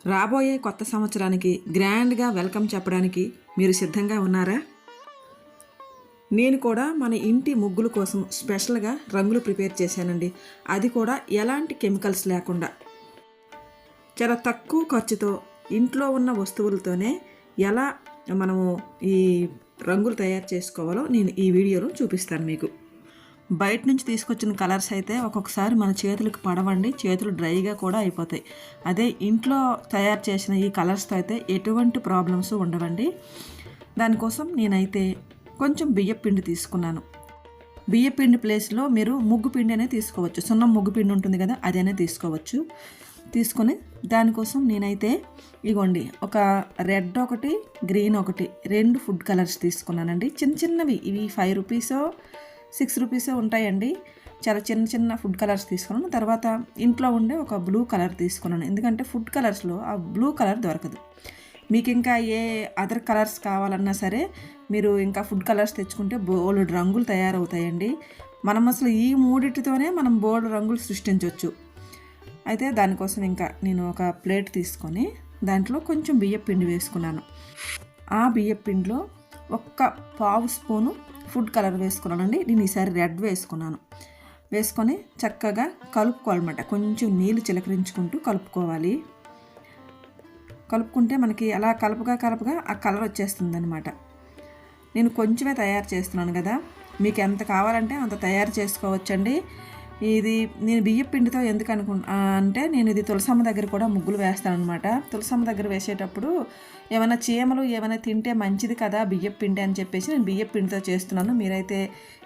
రాబోయే కొత్త సంవత్సరానికి గ్రాండ్గా వెల్కమ్ చెప్పడానికి మీరు సిద్ధంగా ఉన్నారా? నేను కూడా మన ఇంటి ముగ్గుల కోసం స్పెషల్గా రంగులు ప్రిపేర్ చేశానండి. అది కూడా ఎలాంటి కెమికల్స్ లేకుండా చాలా తక్కువ ఖర్చుతో ఇంట్లో ఉన్న వస్తువులతోనే ఎలా మనము ఈ రంగులు తయారు చేసుకోవాలో నేను ఈ వీడియోలో చూపిస్తాను మీకు. బయట నుంచి తీసుకొచ్చిన కలర్స్ అయితే ఒక్కొక్కసారి మన చేతులకు పడవండి, చేతులు డ్రైగా కూడా అయిపోతాయి. అదే ఇంట్లో తయారు చేసిన ఈ కలర్స్తో అయితే ఎటువంటి ప్రాబ్లమ్స్ ఉండవండి. దానికోసం నేనైతే కొంచెం బియ్యపిండి తీసుకున్నాను. బియ్యపిండి ప్లేస్లో మీరు ముగ్గు పిండి అనేది తీసుకోవచ్చు. సున్నం ముగ్గు పిండి ఉంటుంది కదా, అదైనా తీసుకోవచ్చు. తీసుకొని దానికోసం నేనైతే ఇగోండి ఒక రెడ్ ఒకటి, గ్రీన్ ఒకటి, 2 ఫుడ్ కలర్స్ తీసుకున్నానండి. చిన్న చిన్నవి, ఇవి 5 రూపీసో 6 రూపీసే ఉంటాయండి. చాలా చిన్న చిన్న ఫుడ్ కలర్స్ తీసుకున్నాను. తర్వాత ఇంట్లో ఉండే ఒక బ్లూ కలర్ తీసుకున్నాను. ఎందుకంటే ఫుడ్ కలర్స్లో ఆ బ్లూ కలర్ దొరకదు. మీకు ఇంకా ఏ అదర్ కలర్స్ కావాలన్నా సరే మీరు ఇంకా ఫుడ్ కలర్స్ తెచ్చుకుంటే బోల్డ్ రంగులు తయారవుతాయండి. మనం అసలు ఈ మూడిటితోనే మనం బోల్డ్ రంగులు సృష్టించవచ్చు. అయితే దానికోసం ఇంకా నేను ఒక ప్లేట్ తీసుకొని దాంట్లో కొంచెం బియ్యపిండి వేసుకున్నాను. ఆ బియ్యపిండిలో ఒక్క పావు స్పూను ఫుడ్ కలర్ వేసుకున్నానండి. నేను ఈసారి రెడ్ వేసుకున్నాను. వేసుకొని చక్కగా కలుపుకోవాలన్నమాట. కొంచెం నీళ్ళు చిలకరించుకుంటూ కలుపుకోవాలి. కలుపుకుంటే మనకి అలా కలపగా ఆ కలర్ వచ్చేస్తుంది అనమాట. నేను కొంచెమే తయారు చేస్తున్నాను కదా, మీకు ఎంత కావాలంటే అంత తయారు చేసుకోవచ్చండి. ఇది నేను బియ్యం పిండితో ఎందుకు అంటే నేను ఇది తులసమ్మ దగ్గర కూడా ముగ్గులు వేస్తాను అనమాట. తులసమ్మ దగ్గర వేసేటప్పుడు ఏమైనా చీమలు ఏమైనా తింటే మంచిది కదా బియ్యం పిండి అని చెప్పేసి నేను బియ్యం పిండితో చేస్తున్నాను. మీరైతే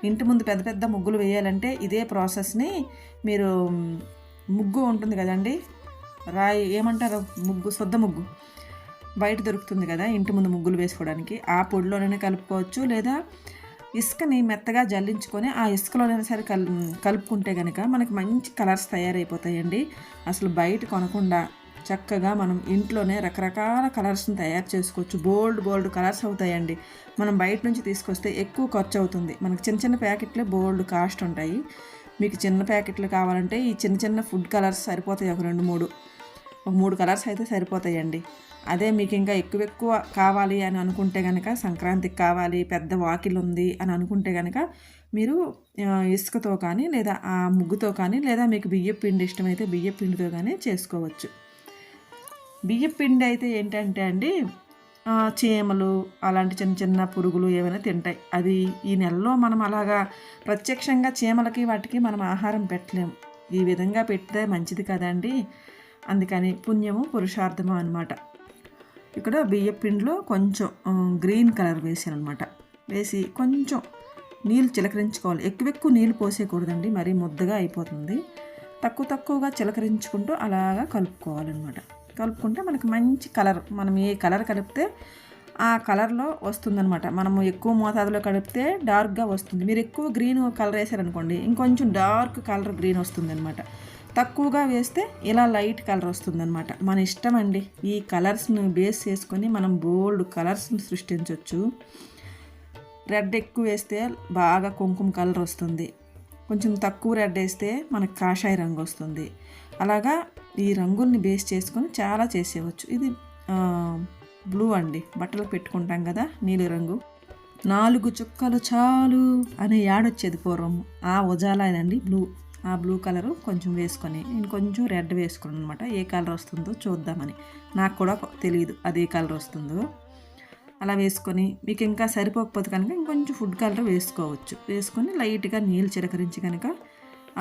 ఇంటి ముందు పెద్ద పెద్ద ముగ్గులు వేయాలంటే ఇదే ప్రాసెస్ని మీరు, ముగ్గు ఉంటుంది కదండి, రాయి ఏమంటారు, ముగ్గు, సొద్ద ముగ్గు బయట దొరుకుతుంది కదా ఇంటి ముందు ముగ్గులు వేసుకోవడానికి, ఆ పొడిలోనే కలుపుకోవచ్చు. లేదా ఇసుకని మెత్తగా జల్లించుకొని ఆ ఇసుకలోనైనా సరే కలుపుకుంటే కనుక మనకి మంచి కలర్స్ తయారైపోతాయండి. అసలు బయట కొనకుండా చక్కగా మనం ఇంట్లోనే రకరకాల కలర్స్ని తయారు చేసుకోవచ్చు. బోల్డ్ కలర్స్ అవుతాయండి. మనం బయట నుంచి తీసుకొస్తే ఎక్కువ ఖర్చు అవుతుంది. మనకి చిన్న చిన్న ప్యాకెట్లే బోల్డ్ కాస్ట్ ఉంటాయి. మీకు చిన్న ప్యాకెట్లు కావాలంటే ఈ చిన్న చిన్న ఫుడ్ కలర్స్ సరిపోతాయి. ఒక 3 కలర్స్ అయితే సరిపోతాయండి. అదే మీకు ఇంకా ఎక్కువ కావాలి అని అనుకుంటే కనుక, సంక్రాంతికి కావాలి, పెద్ద వాకిలు ఉంది అని అనుకుంటే కనుక మీరు ఇసుకతో కానీ లేదా ఆ ముగ్గుతో కానీ లేదా మీకు బియ్యం పిండి ఇష్టమైతే బియ్యం పిండితో కానీ చేసుకోవచ్చు. బియ్యం పిండి అయితే ఏంటంటే అండి, చీమలు అలాంటి చిన్న చిన్న పురుగులు ఏమైనా తింటాయి. అది ఈ నెలలో మనం అలాగా ప్రత్యక్షంగా చీమలకి వాటికి మనం ఆహారం పెట్టలేము. ఈ విధంగా పెడితే మంచిది కదండి. అందుకని పుణ్యము పురుషార్థము అనమాట. ఇక్కడ బియ్యం పిండిలో కొంచెం గ్రీన్ కలర్ వేసాను అనమాట. వేసి కొంచెం నీళ్ళు చిలకరించుకోవాలి. ఎక్కువ నీళ్ళు పోసేయకూడదండి, మరీ ముద్దగా అయిపోతుంది. తక్కువగా చిలకరించుకుంటూ అలాగా కలుపుకోవాలన్నమాట. కలుపుకుంటే మనకి మంచి కలర్, మనం ఏ కలర్ కలిపితే ఆ కలర్లో వస్తుందన్నమాట. మనము ఎక్కువ మోతాదులో కలిపితే డార్క్గా వస్తుంది. మీరు ఎక్కువ గ్రీన్ కలర్ వేసారనుకోండి, ఇంకొంచెం డార్క్ కలర్ గ్రీన్ వస్తుంది అనమాట. తక్కువగా వేస్తే ఇలా లైట్ కలర్ వస్తుందన్నమాట. మన ఇష్టం అండి. ఈ కలర్స్ని బేస్ చేసుకొని మనం బోల్డ్ కలర్స్ని సృష్టించవచ్చు. రెడ్ ఎక్కువ వేస్తే బాగా కుంకుమ కలర్ వస్తుంది. కొంచెం తక్కువ రెడ్ వేస్తే మనకు కాషాయ రంగు వస్తుంది. అలాగా ఈ రంగుల్ని బేస్ చేసుకొని చాలా చేసేవచ్చు. ఇది బ్లూ అండి, బట్టలు పెట్టుకుంటాం కదా నీలి రంగు. 4 చుక్కలు చాలు అనే యాడొచ్చేది పూర్వం, ఆ ఉజాలానండి బ్లూ. ఆ బ్లూ కలరు కొంచెం వేసుకొని నేను కొంచెం రెడ్ వేసుకున్నాను అనమాట. ఏ కలర్ వస్తుందో చూద్దామని. నాకు కూడా తెలియదు అది ఏ కలర్ వస్తుందో. అలా వేసుకొని మీకు ఇంకా సరిపోకపోతే కనుక ఇంకొంచెం ఫుడ్ కలర్ వేసుకోవచ్చు. వేసుకొని లైట్గా నీళ్ళు చిలకరించి కనుక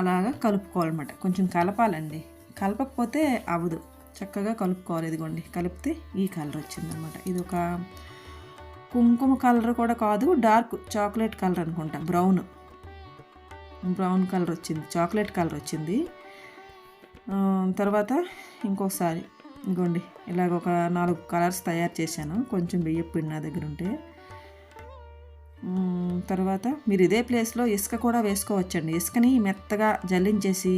అలాగా కలుపుకోవాలన్నమాట. కొంచెం కలపాలండి, కలపకపోతే అవ్వదు. చక్కగా కలుపుకోవాలి. ఇదిగోండి, కలిపితే ఈ కలర్ వచ్చిందనమాట. ఇది ఒక కుంకుమ కలర్ కూడా కాదు, డార్క్ చాక్లెట్ కలర్ అనుకుంటా, బ్రౌన్ కలర్ వచ్చింది, చాక్లెట్ కలర్ వచ్చింది. తర్వాత ఇంకొకసారి ఇంకోండి ఇలాగ ఒక 4 కలర్స్ తయారు చేశాను, కొంచెం బియ్యం పిండి నా దగ్గర ఉంటే. తర్వాత మీరు ఇదే ప్లేస్లో ఇసుక కూడా వేసుకోవచ్చండి. ఇసుకని మెత్తగా జల్లించేసి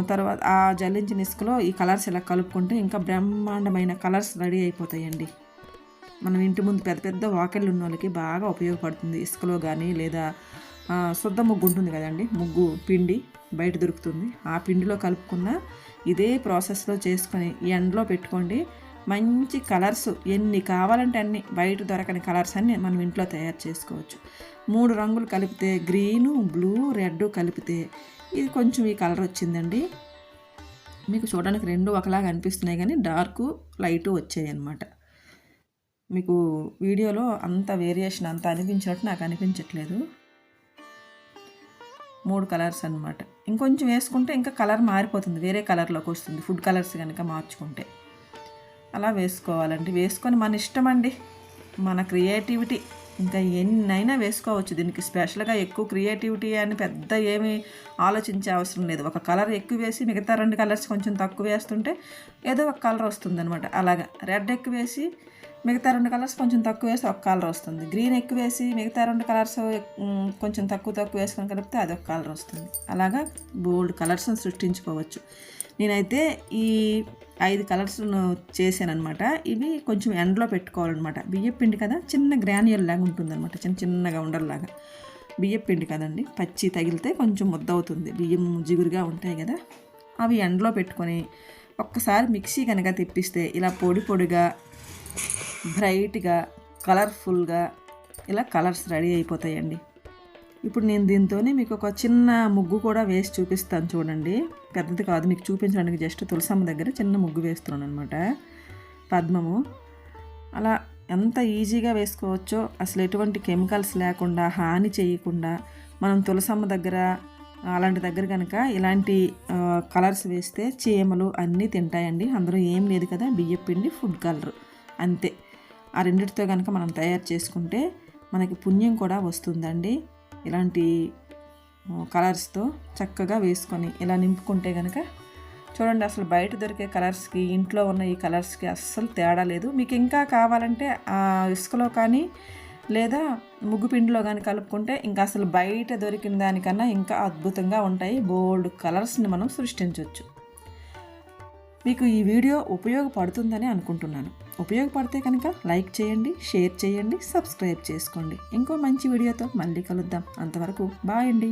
తర్వాత ఆ జల్లించిన ఇసుకలో ఈ కలర్స్ ఇలా కలుపుకుంటే ఇంకా బ్రహ్మాండమైన కలర్స్ రెడీ అయిపోతాయండి. మనం ఇంటి ముందు పెద్ద పెద్ద వాకిళ్ళు ఉన్న వాళ్ళకి బాగా ఉపయోగపడుతుంది. ఇసుకలో కానీ లేదా శుద్ధ ముగ్గు ఉంటుంది కదండి, ముగ్గు పిండి బయట దొరుకుతుంది, ఆ పిండిలో కలుపుకున్న ఇదే ప్రాసెస్లో చేసుకొని ఎండలో పెట్టుకోండి. మంచి కలర్స్ ఎన్ని కావాలంటే అన్ని, బయట దొరకని కలర్స్ అన్నీ మనం ఇంట్లో తయారు చేసుకోవచ్చు. 3 రంగులు కలిపితే, గ్రీను, బ్లూ, రెడ్ కలిపితే ఇది కొంచెం ఈ కలర్ వచ్చిందండి. మీకు చూడడానికి 2 ఒకలాగా అనిపిస్తున్నాయి కానీ డార్కు లైటు వచ్చాయి అన్నమాట. మీకు వీడియోలో అంత వేరియేషన్ అంత అనిపించినట్టు నాకు అనిపించట్లేదు. 3 కలర్స్ అన్నమాట. ఇంకొంచెం వేసుకుంటే ఇంకా కలర్ మారిపోతుంది, వేరే కలర్లోకి వస్తుంది ఫుడ్ కలర్స్ కనుక మార్చుకుంటే. అలా వేసుకోవాలండి. వేసుకొని మన ఇష్టం అండి, మన క్రియేటివిటీ. ఇంకా ఎన్నైనా వేసుకోవచ్చు. దీనికి స్పెషల్గా ఎక్కువ క్రియేటివిటీ అని పెద్ద ఏమీ ఆలోచించే అవసరం లేదు. ఒక కలర్ ఎక్కువ వేసి మిగతా 2 కలర్స్ కొంచెం తక్కువ వేస్తుంటే ఏదో ఒక కలర్ వస్తుంది అనమాట. అలాగా రెడ్ ఎక్కువ వేసి మిగతా 2 కలర్స్ కొంచెం తక్కువ వేసి ఒక కలర్ వస్తుంది. గ్రీన్ ఎక్కువ వేసి మిగతా 2 కలర్స్ కొంచెం తక్కువ వేసుకొని కలిపితే అదొక కలర్ వస్తుంది. అలాగా బోల్డ్ కలర్స్ని సృష్టించుకోవచ్చు. నేనైతే ఈ 5 కలర్స్ చేశానమాట. ఇవి కొంచెం ఎండలో పెట్టుకోవాలన్నమాట. బియ్యం పిండి కదా, చిన్న గ్రాన్యుల్ లాగా ఉంటుందన్నమాట, చిన్నగా ఉండలాగా. బియ్యం పిండి కదండి, పచ్చి తగిలితే కొంచెం ముద్ద అవుతుంది, బియ్యం జిగురుగా ఉంటాయి కదా. అవి ఎండలో పెట్టుకొని ఒక్కసారి మిక్సీ కనుక తిప్పిస్తే ఇలా పొడి పొడిగా బ్రైట్గా కలర్ఫుల్గా ఇలా కలర్స్ రెడీ అయిపోతాయండి. ఇప్పుడు నేను దీంతో మీకు ఒక చిన్న ముగ్గు కూడా వేసి చూపిస్తాను చూడండి. పెద్దది కాదు, మీకు చూపించడానికి జస్ట్ తులసమ్మ దగ్గర చిన్న ముగ్గు వేస్తున్నాను అనమాట, పద్మము. అలా ఎంత ఈజీగా వేసుకోవచ్చో, అసలు ఎటువంటి కెమికల్స్ లేకుండా, హాని చేయకుండా మనం తులసమ్మ దగ్గర అలాంటి దగ్గర కనుక ఇలాంటి కలర్స్ వేస్తే చీమలు అన్నీ తింటాయండి. అందులో ఏం లేదు కదా, బియ్యం పిండి, ఫుడ్ కలర్, అంతే. ఆ రెండిటితో కనుక మనం తయారు చేసుకుంటే మనకి పుణ్యం కూడా వస్తుందండి. ఇలాంటి కలర్స్తో చక్కగా వేసుకొని ఇలా నింపుకుంటే కనుక చూడండి, అసలు బయట దొరికే కలర్స్కి ఇంట్లో ఉన్న ఈ కలర్స్కి అస్సలు తేడా లేదు. మీకు ఇంకా కావాలంటే ఆ ఇసుకలో కానీ లేదా ముగ్గు పిండిలో కానీ కలుపుకుంటే ఇంకా అసలు బయట దొరికిన దానికన్నా ఇంకా అద్భుతంగా ఉంటాయి. బోల్డ్ కలర్స్ని మనం సృష్టించవచ్చు. మీకు ఈ వీడియో ఉపయోగపడుతుందని అనుకుంటున్నాను. ఉపయోగపడితే కనుక లైక్ చేయండి, షేర్ చేయండి, సబ్స్క్రైబ్ చేసుకోండి. ఇంకో మంచి వీడియోతో మళ్ళీ కలుద్దాం. అంతవరకు బాయ్ అండి.